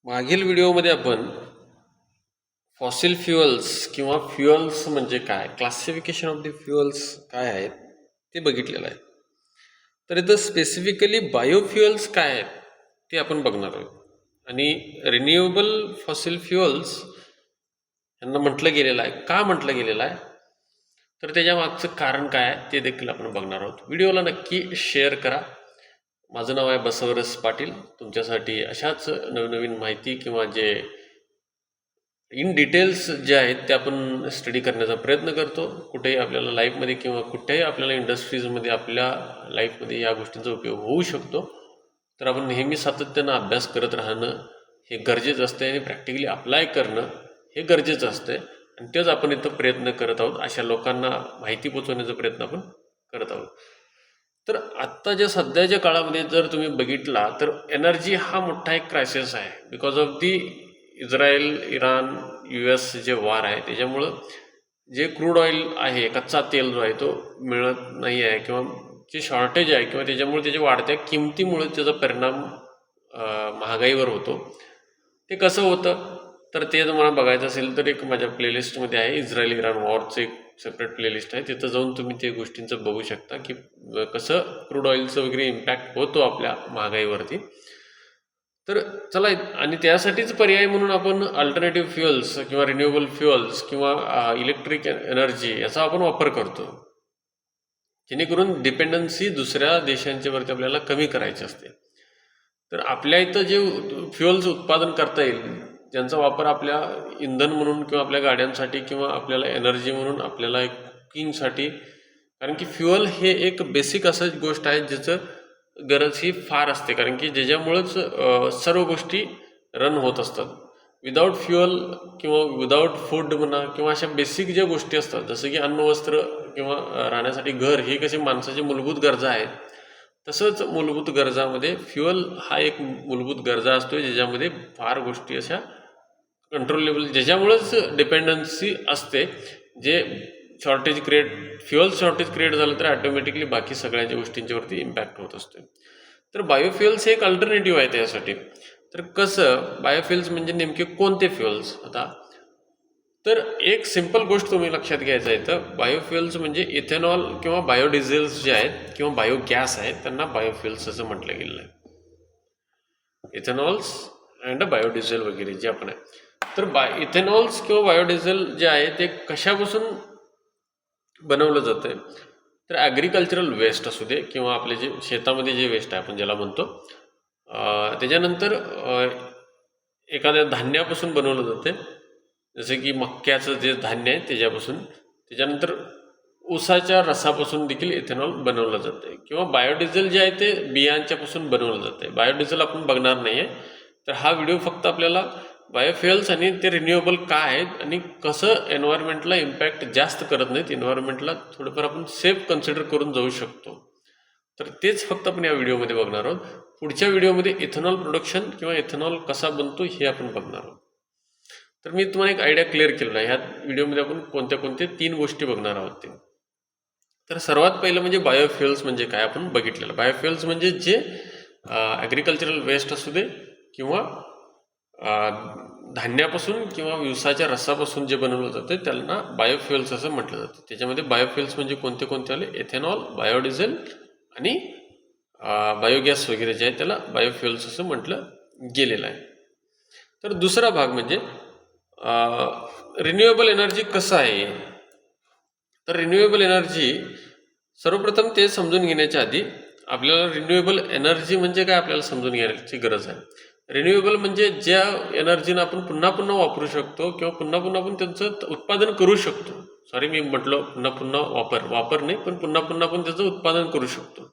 मागील व्हिडिओमध्ये आपण फॉसिल फ्युअल्स किंवा फ्युअल्स म्हणजे काय, क्लासिफिकेशन ऑफ द फ्युअल्स काय आहेत ते बघितलेलं आहे. तर इथं स्पेसिफिकली बायोफ्युअल्स काय आहेत ते आपण बघणार आहोत. आणि रिन्युएबल फॉसिल फ्युअल्स यांना म्हटलं गेलेलं आहे. का म्हटलं गेलेलं आहे तर त्याच्या मागचं कारण काय आहे ते देखील आपण बघणार आहोत. व्हिडिओला नक्की शेअर करा. माझं नाव आहे बसवरस पाटील. तुमच्यासाठी अशाच नवनवीन माहिती किंवा जे इन डिटेल्स जे आहेत ते आपण स्टडी करण्याचा प्रयत्न करतो. कुठेही आपल्याला लाईफमध्ये किंवा कुठेही आपल्याला इंडस्ट्रीजमध्ये आपल्या लाईफमध्ये या गोष्टींचा उपयोग होऊ शकतो. तर आपण नेहमी सातत्यानं अभ्यास करत राहणं हे गरजेचं असते आणि प्रॅक्टिकली अप्लाय करणं हे गरजेचं असते. आणि तेच आपण इथं प्रयत्न करत आहोत. अशा लोकांना माहिती पोचवण्याचा प्रयत्न आपण करत आहोत. तर आत्ताच्या सध्याच्या काळामध्ये जर तुम्ही बघितला तर एनर्जी हा मोठा एक क्रायसिस आहे. Because of the Israel, Iran, US जे वार आहे त्याच्यामुळं जे क्रूड ऑइल आहे, कच्चा तेल जो आहे तो मिळत नाही आहे किंवा जे शॉर्टेज आहे किंवा त्याच्यामुळे त्याच्या वाढत्या किमतीमुळे त्याचा परिणाम महागाईवर होतो. ते कसं होतं तर ते तुम्हाला बघायचं असेल तर एक माझ्या प्लेलिस्टमध्ये आहे, इस्रायल इराण वॉरचं एक सेपरेट प्लेलिस्ट आहे. तिथं जाऊन तुम्ही ते गोष्टींचं बघू शकता की कसं क्रूड ऑइलचं वगैरे इम्पॅक्ट होतो आपल्या महागाईवरती. तर चला, आणि त्यासाठीच पर्याय म्हणून आपण अल्टरनेटिव्ह फ्युअल्स किंवा रिन्युएबल फ्युअल्स किंवा इलेक्ट्रिक एनर्जी याचा आपण वापर करतो, जेणेकरून डिपेंडन्सी दुसऱ्या देशांच्यावरती आपल्याला कमी करायची असते. तर आपल्या इथं जे फ्युअल्स उत्पादन करता येईल, ज्यांचा वापर आपल्या इंधन म्हणून किंवा आपल्या गाड्यांसाठी किंवा आपल्याला एनर्जी म्हणून आपल्याला एक कुकिंगसाठी, कारण की फ्युअल हे एक बेसिक असं गोष्ट आहे ज्याचं गरज ही फार असते, कारण की ज्याच्यामुळंच सर्व गोष्टी रन होत असतात. विदाऊट फ्युअल किंवा विदाऊट फूड म्हणा किंवा अशा बेसिक ज्या गोष्टी असतात जसं की अन्न, वस्त्र किंवा राहण्यासाठी घर, हे कसे माणसाचे मूलभूत गरजा आहेत, तसंच मूलभूत गरजामध्ये फ्युअल हा एक मूलभूत गरजा असतो ज्याच्यामध्ये फार गोष्टी अशा कंट्रोलेबल, ज्याच्यामुळेच डिपेंडन्सी असते. जे शॉर्टेज फ्युअल शॉर्टेज क्रिएट झालं तर ऑटोमॅटिकली बाकी सगळ्या गोष्टींच्यावरती इम्पॅक्ट होत असतो. तर बायोफ्युअल्स हे एक अल्टरनेटिव्ह आहे त्यासाठी. तर कसं, बायोफ्युअल्स म्हणजे नेमके कोणते फ्युअल्स? आता तर एक सिंपल गोष्ट तुम्ही लक्षात घ्यायचं आहे, तर बायोफ्युअल्स म्हणजे इथेनॉल किंवा बायोडिझेल्स जे आहेत किंवा बायोगॅस आहेत त्यांना बायोफ्युअल्स असं म्हटलं गेलेलं आहे. इथेनॉल्स अँड बायोडिझेल वगैरे जे आपण आहे. तर इथेनॉल्स किंवा बायोडिझेल जे आहे ते कशापासून बनवलं जातं तर ॲग्रिकल्चरल वेस्ट असू दे किंवा आपले जे शेतामध्ये जे वेस्ट आहे आपण ज्याला म्हणतो, त्याच्यानंतर एखाद्या धान्यापासून बनवलं जाते, जसं की मक्याचं जे धान्य आहे त्याच्यापासून. त्याच्यानंतर ऊसाच्या रसापासून देखील इथेनॉल बनवलं जाते किंवा बायोडिझेल जे आहे ते बियांच्यापासून बनवलं जाते. बायोडिझेल आपण बघणार नाही आहे. तर हा व्हिडिओ फक्त आपल्याला बायोफ्युअल्स आणि ते रिन्युएबल काय आहेत आणि कसं एन्व्हायरमेंटला इम्पॅक्ट जास्त करत नाहीत, एन्व्हायरमेंटला थोडंफार आपण सेफ कन्सिडर करून जाऊ शकतो, तर तेच फक्त आपण या व्हिडिओमध्ये बघणार आहोत. पुढच्या व्हिडिओमध्ये इथेनॉल प्रोडक्शन किंवा इथेनॉल कसा बनतो हे आपण बघणार आहोत. तर मी तुम्हाला एक आयडिया क्लिअर केलेला आहे. ह्या व्हिडिओमध्ये आपण कोणत्या 3 गोष्टी बघणार आहोत ते. तर सर्वात पहिलं म्हणजे बायोफ्युअल्स म्हणजे काय आपण बघितलेलं. बायोफ्युअल्स म्हणजे जे ॲग्रिकल्चरल वेस्ट असू दे किंवा धान्यापासून किंवा ऊसाच्या रसापासून जे बनवलं जातं त्यांना बायोफ्युअल्स असं म्हटलं जातं. त्याच्यामध्ये बायोफ्युअल्स म्हणजे कोणते आले? इथेनॉल, बायोडिझेल आणि बायोगॅस वगैरे जे आहे त्याला बायोफ्युअल्स असं म्हटलं गेलेलं आहे. तर दुसरा भाग म्हणजे रिन्युएबल एनर्जी कसं आहे. तर रिन्युएबल एनर्जी सर्वप्रथम ते समजून घेण्याच्या आधी आपल्याला रिन्युएबल एनर्जी म्हणजे काय आपल्याला समजून घेण्याची गरज आहे. रिन्युएबल म्हणजे ज्या एनर्जीनं आपण पुन्हा पुन्हा वापरू शकतो किंवा पुन्हा पुन्हा आपण त्यांचं उत्पादन करू शकतो. सॉरी, मी म्हटलं पुन्हा पुन्हा वापर नाही, पण पुन्हा पुन्हा आपण त्याचं उत्पादन करू शकतो.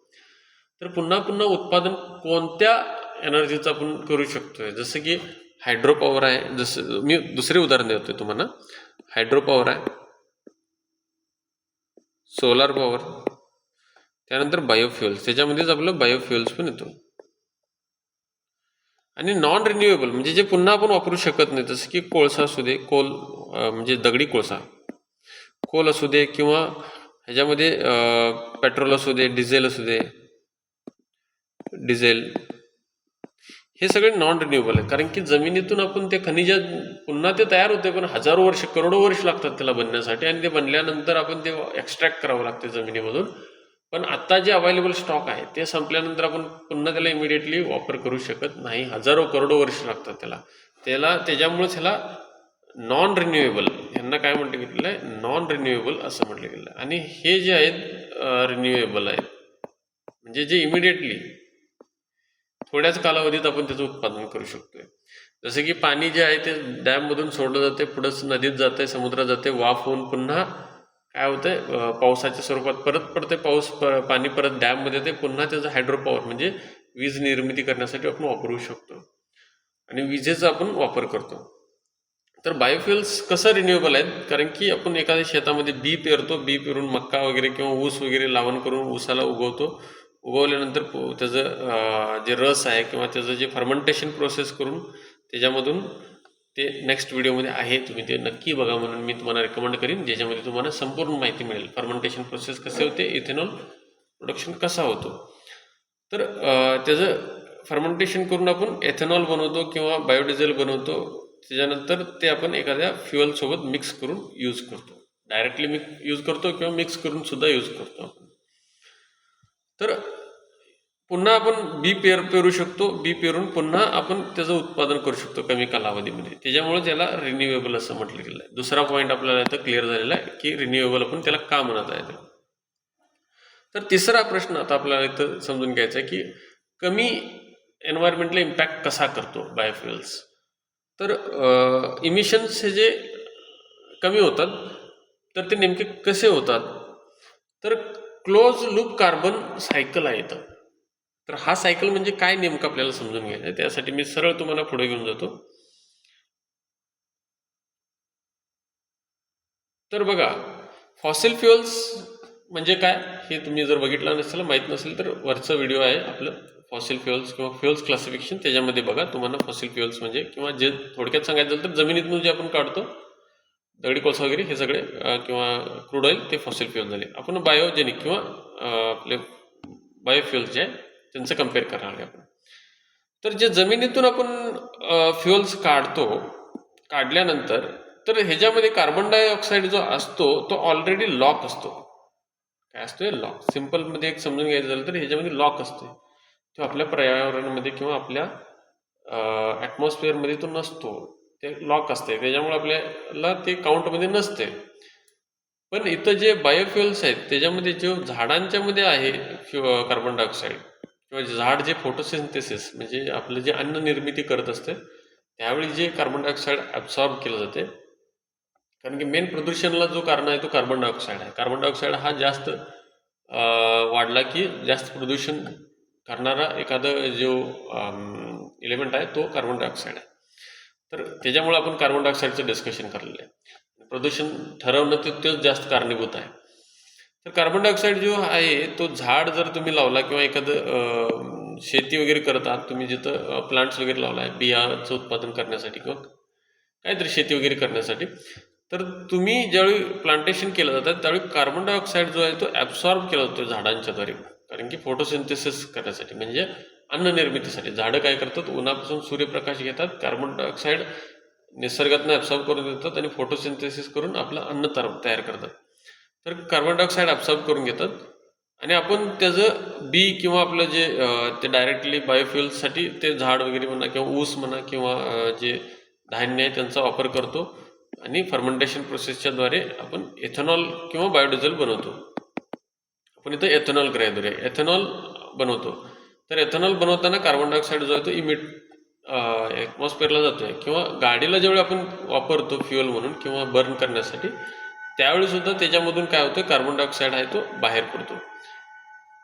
तर पुन्हा पुन्हा उत्पादन कोणत्या एनर्जीचं आपण करू शकतोय, जसं की हायड्रो पॉवर आहे. जसं मी दुसरे उदाहरण देतोय तुम्हाला. हायड्रो पॉवर आहे, सोलार पॉवर, त्यानंतर बायोफ्युअल्स, त्याच्यामध्येच आपलं बायोफ्युअल्स पण येतो. आणि नॉन रिन्युएबल म्हणजे जे पुन्हा आपण वापरू शकत नाही, जसं की कोळसा असू दे, कोल म्हणजे दगडी कोळसा, कोल असू दे किंवा ह्याच्यामध्ये पेट्रोल असू दे, डिझेल असू दे, डिझेल, हे सगळे नॉन रिन्युएबल आहे. कारण की जमिनीतून आपण ते खनिज पुन्हा ते तयार होते, पण हजारो वर्ष करोडो वर्ष लागतात त्याला बनण्यासाठी, आणि ते बनल्यानंतर आपण ते एक्स्ट्रॅक्ट करावं लागते जमिनीमधून. पण आता जे अवेलेबल स्टॉक आहे ते संपल्यानंतर आपण पुन्हा त्याला इमिडिएटली वापर करू शकत नाही. हजारो करोडो वर्ष लागतात त्याच्यामुळेच ह्याला नॉन रिन्युएबल, यांना काय म्हटलं गेलेलं आहे, नॉन रिन्युएबल असं म्हटलं गेलं आहे. आणि हे जे आहेत रिन्युएबल आहेत, म्हणजे जे इमिडिएटली थोड्याच कालावधीत आपण त्याचं उत्पादन करू शकतोय. जसं की पाणी जे आहे ते डॅममधून सोडलं जाते, पुढं नदीत जाते, समुद्रात जाते, वाफ होऊन पुन्हा काय होतंय, पावसाच्या स्वरूपात परत पडते, पाणी परत डॅममध्ये येते, पुन्हा त्याचं हायड्रो पॉवर म्हणजे वीज निर्मिती करण्यासाठी आपण वापरू शकतो, आणि विजेचा आपण वापर करतो. तर बायोफ्युएल्स कसं रिन्युएबल आहेत, कारण की आपण एखाद्या शेतामध्ये बी पेरतो, बी पेरून मक्का वगैरे किंवा ऊस वगैरे लावण करून ऊसाला उगवतो. उगवल्यानंतर त्याचं जे रस आहे किंवा त्याचं जे फर्मेंटेशन प्रोसेस करून त्याच्यामधून ते नेक्स्ट व्हिडिओमध्ये आहे, तुम्ही ते नक्की बघा, म्हणून मी तुम्हाला रेकमेंड करीन, ज्याच्यामध्ये तुम्हाला संपूर्ण माहिती मिळेल. फर्मेंटेशन प्रोसेस कसे होते, इथेनॉल प्रोडक्शन कसा होतो. तर त्याचं फर्मेंटेशन करून आपण एथेनॉल बनवतो किंवा बायोडिझेल बनवतो. त्याच्यानंतर ते आपण एखाद्या फ्युएलसोबत मिक्स करून यूज करतो. डायरेक्टली यूज करतो किंवा मिक्स करून सुद्धा यूज करतो आपण. तर पुन्हा आपण बी पेरू शकतो, बी पेरून पुन्हा आपण त्याचं उत्पादन करू शकतो कमी कालावधीमध्ये. त्याच्यामुळे त्याला रिन्युएबल असं म्हटलं गेलं आहे. दुसरा पॉईंट आपल्याला इथं क्लिअर झालेला आहे की रिन्युएबल आपण त्याला का म्हणत आहे. तर तिसरा प्रश्न आता आपल्याला इथं समजून घ्यायचा आहे की कमी एन्व्हायरमेंटला इम्पॅक्ट कसा करतो बायोफ्युएल्स. तर इमिशन्स हे जे कमी होतात, तर ते नेमके कसे होतात. तर क्लोज लूप कार्बन सायकल आहे इथं. तर हा सायकल म्हणजे काय नेमकं आपल्याला समजून घ्यायचं आहे. त्यासाठी मी सरळ तुम्हाला पुढे घेऊन जातो. तर बघा, फॉसिल फ्युएल्स म्हणजे काय हे तुम्ही जर बघितलं नसेल, माहीत नसेल, तर वरचा व्हिडिओ आहे आपलं फॉसिल फ्युएल्स किंवा फ्युएल्स क्लासिफिकेशन, त्याच्यामध्ये बघा तुम्हाला फॉसिल फ्युएल्स म्हणजे, किंवा जे थोडक्यात सांगायचं झालं तर जमिनीतून जे आपण काढतो दगडी कोळसा वगैरे हे सगळे किंवा क्रूड ऑइल, ते फॉसिल फ्युएल झाले. आपण बायोजेनिक किंवा आपले बायोफ्युएल्स जे आहे त्यांचं कम्पेअर करणार आहे आपण. तर जे जमिनीतून आपण फ्युएल्स काढल्यानंतर तर ह्याच्यामध्ये कार्बन डायऑक्साईड जो असतो तो ऑलरेडी लॉक असतो. काय असतोय, लॉक. सिम्पलमध्ये एक समजून घ्यायचं झालं तर ह्याच्यामध्ये लॉक असतो. तो आपल्या पर्यावरणामध्ये किंवा आपल्या ॲटमॉस्फिअरमध्ये तो नसतो, ते लॉक असते, त्याच्यामुळे आपल्याला ते काउंटमध्ये नसते. पण इथं जे बायोफ्युएल्स आहेत त्याच्यामध्ये जो झाडांच्या मध्ये आहे कार्बन डायऑक्साईड, किंवा झाड जे फोटोसिंथेसिस म्हणजे आपलं जे अन्न निर्मिती करत असते त्यावेळी जे कार्बन डायऑक्साईड ॲब्सॉर्ब केलं जाते. कारण की मेन प्रदूषणाला जो कारण आहे तो कार्बन डायऑक्साईड आहे. कार्बन डायऑक्साईड हा जास्त वाढला की जास्त प्रदूषण करणारा एखादा जो एलिमेंट आहे तो कार्बन डायऑक्साईड आहे. तर त्याच्यामुळे आपण कार्बन डायऑक्साईडचं डिस्कशन करलेलं आहे. प्रदूषण ठरवणं तोच जास्त कारणीभूत आहे. तर कार्बन डायऑक्साईड जो आहे तो झाड जर तुम्ही लावला किंवा एखादं शेती वगैरे करत आहात तुम्ही, जिथं प्लांट्स वगैरे लावला आहे बियाचं उत्पादन करण्यासाठी किंवा काहीतरी शेती वगैरे करण्यासाठी, तर तुम्ही ज्यावेळी प्लांटेशन केलं जातं त्यावेळी कार्बन डायऑक्साईड जो आहे तो ॲब्सॉर्ब केला जातो झाडांच्याद्वारे. कारण की फोटोसिंथेसिस करण्यासाठी म्हणजे अन्न निर्मितीसाठी झाडं काय करतात, उन्हापासून सूर्यप्रकाश घेतात, कार्बन डायऑक्साईड निसर्गातून ॲब्सॉर्ब करून देतात आणि फोटोसिंथेसिस करून आपलं अन्न तयार करतात. तर कार्बन डायऑक्साईड ॲब्सॉर्ब करून घेतात आणि आपण त्याचं बी किंवा आपलं जे ते डायरेक्टली बायोफ्युएल्ससाठी ते झाड वगैरे म्हणा किंवा ऊस म्हणा किंवा जे धान्य आहे त्यांचा वापर करतो आणि फर्मेंटेशन प्रोसेसच्याद्वारे आपण एथेनॉल किंवा बायोडिझेल बनवतो. आपण इथं एथेनॉल ग्रह एथेनॉल बनवतो. तर एथेनॉल बनवताना कार्बन डायऑक्साईड जो आहे तो ॲटमॉस्फिअरला जातोय, किंवा गाडीला ज्यावेळी आपण वापरतो फ्युएल म्हणून किंवा बर्न करण्यासाठी त्यावेळी सुद्धा त्याच्यामधून काय होतं, कार्बन डायऑक्साईड आहे तो बाहेर पडतो.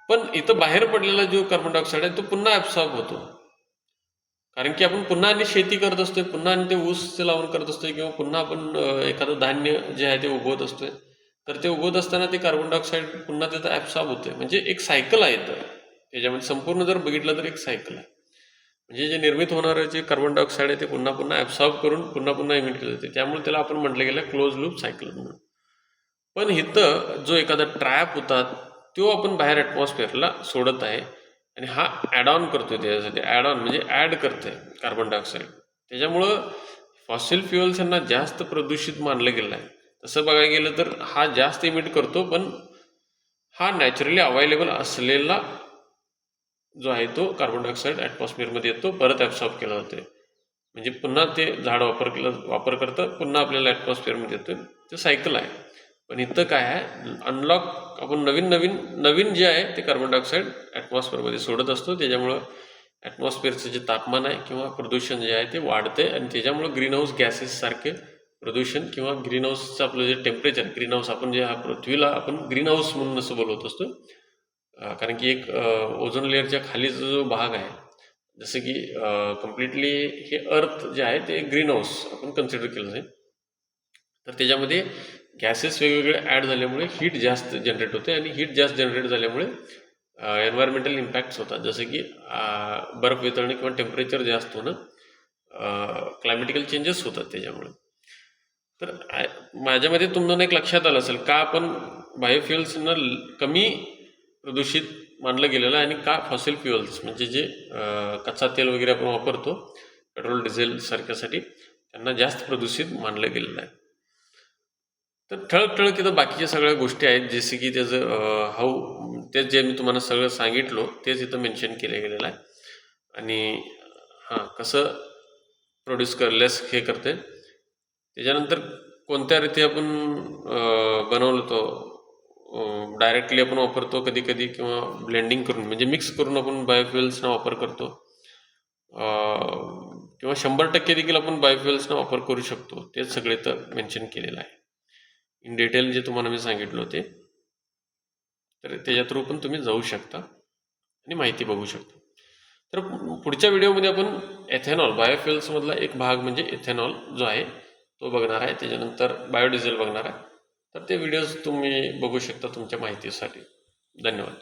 पण इथं बाहेर पडलेला जो कार्बन डायऑक्साईड आहे तो पुन्हा ॲब्सॉर्ब होतो. कारण की आपण पुन्हा आणि शेती करत असतोय, पुन्हा आणि ते ऊसचं लावण करत असतोय किंवा पुन्हा आपण एखादं धान्य जे आहे ते उगवत असतोय. तर ते उगवत असताना ते कार्बन डायऑक्साईड पुन्हा त्याचं ॲब्सॉर्ब होतंय. म्हणजे एक सायकल आहे तर त्याच्यामध्ये संपूर्ण जर बघितलं तर एक सायकल आहे. म्हणजे जे निर्मित होणारं जे कार्बन डायऑक्साईड आहे ते पुन्हा पुन्हा ॲब्सॉर्ब करून पुन्हा पुन्हा इमिट केलं जाते. त्यामुळे त्याला आपण म्हटलं गेलं क्लोज लूप सायकल म्हणून. पण इथं जो एखादा ट्रॅप होता तो आपण बाहेर ॲटमॉस्फिअरला सोडत आहे. आणि हा ॲड ऑन करतोय त्याच्यासाठी. ॲड ऑन म्हणजे ॲड करतोय कार्बन डायऑक्साईड. त्याच्यामुळं फॉसिल फ्युअल्स यांना जास्त प्रदूषित मानलं गेलं आहे. तसं बघायला गेलं तर हा जास्त इमिट करतो, पण हा नॅचरली अवेलेबल असलेला जो आहे तो कार्बन डायऑक्साईड ॲटमॉस्फिअरमध्ये येतो, परत ॲब्सॉर्ब केला जातो. म्हणजे पुन्हा ते झाड वापर करतं, पुन्हा आपल्याला ॲटमॉस्फिअरमध्ये येतं. ते सायकल आहे. पण इथं काय आहे, अनलॉक आपण नवीन जे आहे ते कार्बन डायऑक्साईड ॲटमॉस्फिअरमध्ये सोडत असतो. त्याच्यामुळं ॲटमॉस्फिअरचं जे तापमान आहे किंवा प्रदूषण जे आहे ते वाढते आणि त्याच्यामुळं ग्रीनहाऊस गॅसेस सारखे प्रदूषण किंवा ग्रीनहाऊसचं आपलं जे टेम्परेचर, ग्रीनहाऊस आपण जे पृथ्वीला आपण ग्रीनहाऊस म्हणून असं बोलवत असतो. कारण की एक ओझोन लेअरच्या खालीचा जो भाग आहे, जसं की कम्प्लिटली हे अर्थ जे आहे ते ग्रीन हाऊस आपण कन्सिडर केलं जाईल. तर त्याच्यामध्ये गॅसेस वेगवेगळे ॲड झाल्यामुळे हीट जास्त जनरेट होते आणि हीट जास्त जनरेट झाल्यामुळे एन्व्हायरमेंटल इम्पॅक्ट्स होतात, जसं की बर्फ वितळणे किंवा टेम्परेचर जास्त होणं, क्लायमेटिकल चेंजेस होतात त्याच्यामुळे. तर माझ्यामध्ये तुम्हाला एक लक्षात आलं असेल का आपण बायोफ्युअल्सना कमी प्रदूषित मानलं गेलेलं आहे आणि का फॉसिल फ्युअल्स म्हणजे जे कच्चा तेल वगैरे आपण वापरतो पेट्रोल डिझेल सारख्यासाठी त्यांना जास्त प्रदूषित मानलं गेलेलं आहे. तर ठळक इथं बाकीच्या सगळ्या गोष्टी आहेत, जसे की त्याचं तेच जे मी तुम्हाला सगळं सांगितलो तेच इथं मेन्शन केलं गेलेलं आहे. आणि कसं प्रोड्यूस करलेस हे करते. त्याच्यानंतर कोणत्या रीती आपण बनवलं तो डायरेक्टली आपण वापरतो कधी कधी, किंवा ब्लेंडिंग करून म्हणजे मिक्स करून आपण बायोफ्युअल्सना वापर करतो, किंवा 100% देखील आपण बायोफ्युअल्सना वापर करू शकतो. तेच सगळे तर मेन्शन केलेलं आहे इन डिटेल जे तुम्हाला मी सांगितलं होते. तर त्याच्या थ्रू पण तुम्ही जाऊ शकता आणि माहिती बघू शकता. तर पुढच्या व्हिडिओमध्ये आपण एथेनॉल बायोफ्युअल्समधला एक भाग म्हणजे एथेनॉल जो आहे तो बघणार आहे. त्याच्यानंतर बायोडिझेल बघणार आहे. तर ते व्हिडिओज तुम्ही बघू शकता तुमच्या माहितीसाठी. धन्यवाद.